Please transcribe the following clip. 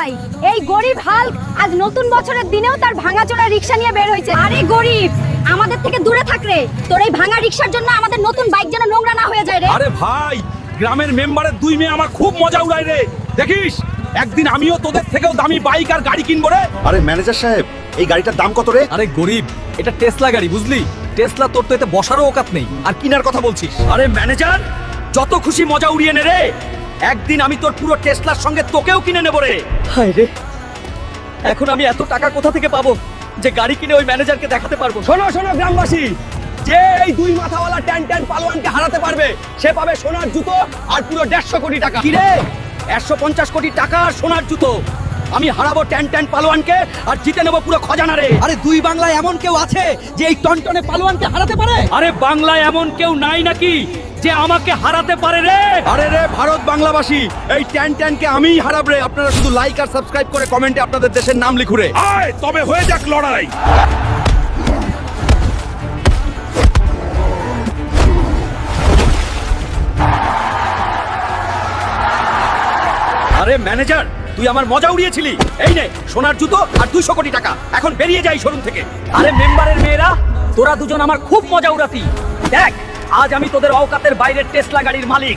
নাই। এই গরিব হাল্ক আজ নতুন বছরের দিনেও তার ভাঙাচোরা রিকশা নিয়ে বের হয়েছে। আরে গরিব, আমাদের থেকে দূরে থাক রে। তোর এই ভাঙা রিকশার জন্য আমাদের নতুন বাইক যেন নোংরা না হয়ে যায় রে। আরে ভাই, গ্রামের মেম্বারের দুই মেয়ে আমার খুব মজা উড়ায় রে। দেখিস একদিন আমিও তোদের থেকেও দামি বাইক আর গাড়ি কিনবো রে। আরে ম্যানেজার সাহেব, এই গাড়িটার দাম কত রে? আরে গরিব, এটা টেসলা গাড়ি, বুঝলি? টেসলা তোর তো এতে বসারও ওকাত নেই, আর কিনার কথা বলছিস? আরে ম্যানেজার, যত খুশি মজা উড়িয়ে নে রে। একদিন আমি তোর পুরো টেসলার সঙ্গে তোকেও কিনে নেব রে। হায় রে, এখন আমি এত টাকা কোথা থেকে পাবো যে গাড়ি কিনে ওই ম্যানেজারকে দেখাতে পারবো? শোনো শোনো গ্রামবাসী, যে এই দুই মাথাওয়ালা ট্যান ট্যান পালোয়ানকে হারাতে পারবে সে পাবে সোনার জুতো আর পুরো 150 কোটি টাকা। কি রে, 150 কোটি টাকা আর সোনার জুতো? আমি হারাবো ট্যান ট্যান পালোয়ানকে আর জিতে নেবো পুরো খজানা রে। আরে দুই বাংলায় এমন কেউ আছে যে এই টনটনে পালোয়ানকে হারাতে পারে? আরে বাংলায় এমন কেউ নাই নাকি যে আমাকে হারাতে পারে রে? আরে রে ভারত বাংলাবাসী, এই ট্যান ট্যানকে আমিই হারাব রে। আপনারা শুধু লাইক আর সাবস্ক্রাইব করে কমেন্টে আপনাদের দেশের নাম লিখুন রে। আয় তবে হয়ে যাক লড়াই। আরে ম্যানেজার, তুই আমার মজা উড়িয়েছিলি। এই নে সোনার জুতো আর 200 কোটি টাকা, এখন বেরিয়ে যাই শোরুম থেকে। আরে মেম্বারের মেয়েরা, তোরা দুজন আমার খুব মজা উড়াতি। দেখ, আজ আমি তোদের অওকাতের বাইরের টেসলা গাড়ির মালিক।